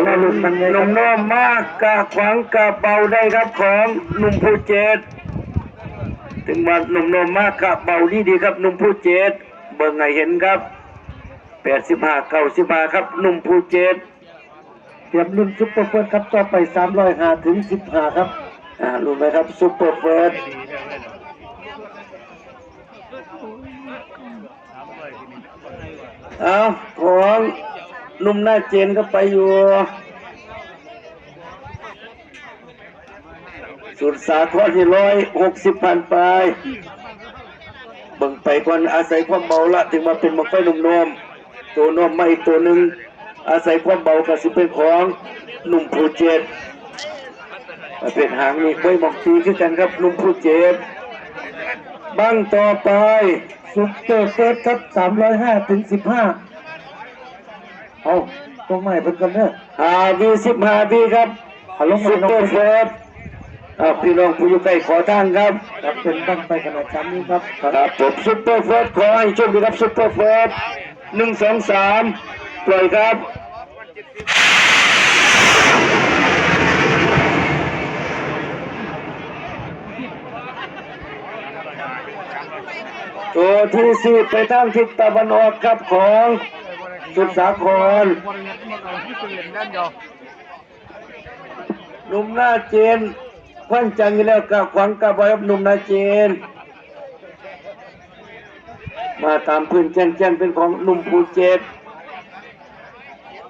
ล่อลุ่นมันไงหนุ่มโน้มมากกะขวางกะเบาได้ครับของหนุ่มภูเก็ตถึงมาหนุ่มโน้มมากกะเบาดีครับหนุ่มภูเก็ตเบิ่งไงเห็นครับ85-95ครับหนุ่มภูเก็ตเตรียมรุ่นซุปเปอร์เฟิร์สครับต่อไป305ถึง15ครับรู้ไหมครับซุปเปอร์เฟิร์สเอาของหนุ่มหน้าเจนก็ไปอยู่สุดสาครที่160พันไปเบิ่งไปก่อนอาศัยความเบาละถึงมาเป็นมังไฟหนุ่มนมตัวนมมาอีกตัวหนึ่งอาศัยความเบากับสิเป็นของหนุ่มภูเก็ตเป็นหางนี่ไม่มองตีขึ้นกันครับหนุ่มภูเก็ตบังต่อไปซุปเปอร์เฟิร์สครับ305ถึง15เอาตรงใหม่เป็นกันเนี่ย15บีครับซุปเปอร์เฟิร์สพี่น้องผู้อยู่ใกล้ขอทางครับเป็นตั้งไปขนาดชั้นนี้ครับผมซุปเปอร์เฟิร์สขอให้โชคดีครับซุปเปอร์เฟิร์ส1 2 3ปล่อยครับตัวที่4ไปทางทิศตะวันออกครับของสุดสาครหนุ่มหน้าเจนควันจังอยู่แล้วกับขวังกับบอยหนุ่มหน้าเจนมาตามพื้นแจ้งเป็นของหนุ่มภูเก็ต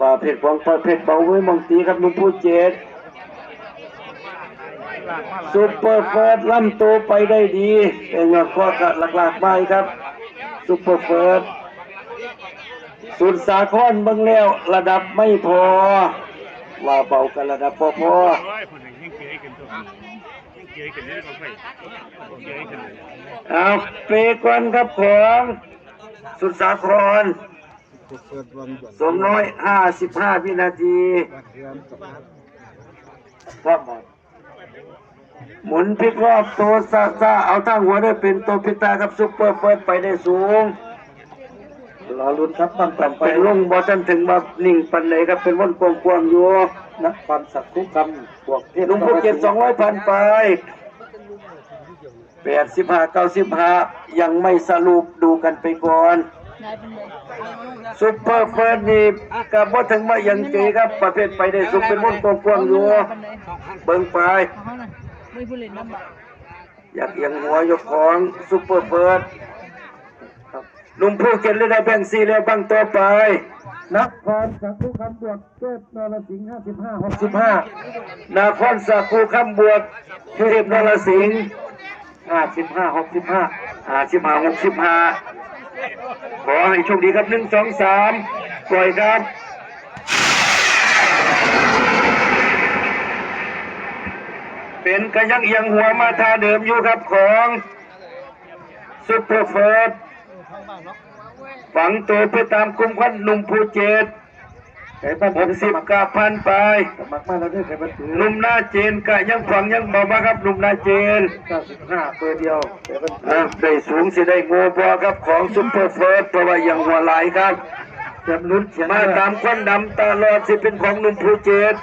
ป่าเพชรของป่าเพชรเบาไว้มองตีครับหนุ่มภูเก็ตซุปเปอร์เฟิร์สล่ำโตไปได้ดีแต่ยอดข้อกะหลักๆไปครับซุปเปอร์เฟิร์สสุดสาครเบิ่งแล้วระดับไม่พอว่าเบากันระดับพอเอาเปก่อนครับของสุดสาคร255วินาทีครับหมุนพลิกรอบตัวซาเอาทั้งหัวได้เป็นตัวพิตาครับซุปเปอร์เฟิร์สไปได้สูงรอลุ้นครับต่ำไปลงบอลถึงมานิ่งปันเลยครับเป็นวนกวงอยู่นักปั่นสักคุกคำบวกเทพลุงภูเก็ต200พันไป85-95ยังไม่สรุปดูกันไปก่อนซุปเปอร์เฟิร์สนี่กับบอลถึงมายังเจครับประเภทไปได้สูงเป็นวนกวงอยู่เบิ่งไปอยากยังหัวยกของซุปเปอร์เฟิร์สลุงภูเก็ตเลยได้แบ่ง4แล้วบังต่อไปนครสักคูคำบวกเทพนรสิงห์55-65นครสักคูคำบวกเทพนรสิงห์55-65ขอให้โชคดีครับ1 2 3ปล่อยครับเป็นกระยักเอียงหัวมาท่าเดิมอยู่ครับของซุปเปอร์เฟิร์สฝังตัวไปตามกลุ่มควันหนุ่มภูเก็ต60กับพันไปหนุ่มหน้าเจนกะยังฝังยังเบามาครับหนุ่มหน้าเจน95ตัวเดียวได้สูงสิได้โง่บัวครับของซุปเปอร์เฟิร์สเพราะว่ายังหัวไหลครับมาตามควันดำตลอดสิเป็นของหนุ่มภูเก็ต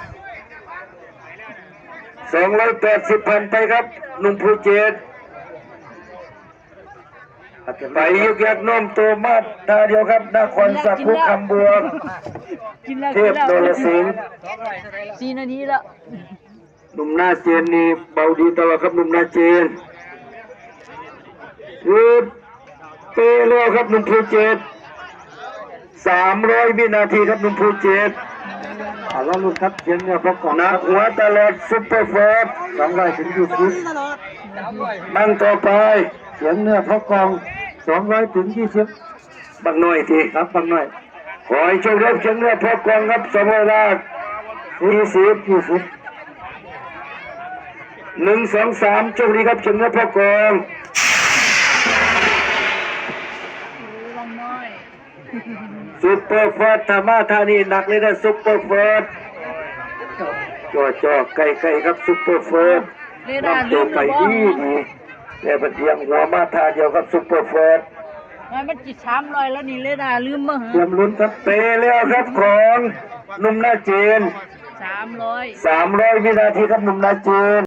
280พันไปครับหนุ่มภูเก็ตไปยุกยักน้มตัวมาท่าเดียวครับนครสักคูคำบวกเทพนรสิงห์4 นาทีแล้วหนุ่มหน้าเจนนี่เบาดีตลอดครับหนุ่มหน้าเจนคือเตะเร็วครับหนุ่มภูเก็ต300วินาทีครับหนุ่มภูเก็ตแล้วลุ้นครับเชียงเนี่ยพบก่อนนะหัวตลอดซุปเปอร์เฟิร์ส200ถึง20นั่งต่อไปเชียงเนี่ยพบกอง200ถึง20บักหน่อยทีครับบักหน่อยขอให้โชคดีเชียงเนี่ยพบกองครับ200ล้าน20 1 2 3โชคดีครับเชียงเนี่ยพบกองซุปเปอร์เฟิร์สธรรมะธานีหนักเลยนะซุปเปอร์เฟิร์สจ่อไก่ครับซุปเปอร์เฟิร์สนำตัวไปดีแต่เป็นเพียงหัวมาท่าเดียวกับซุปเปอร์เฟิร์สมันจิต300แล้วนี่เลยนะลืมมั้งเตรียมลุ้นครับเตะแล้วครับของหนุ่มหน้าเจน 300 300 วินาทีครับหนุ่มนาจีน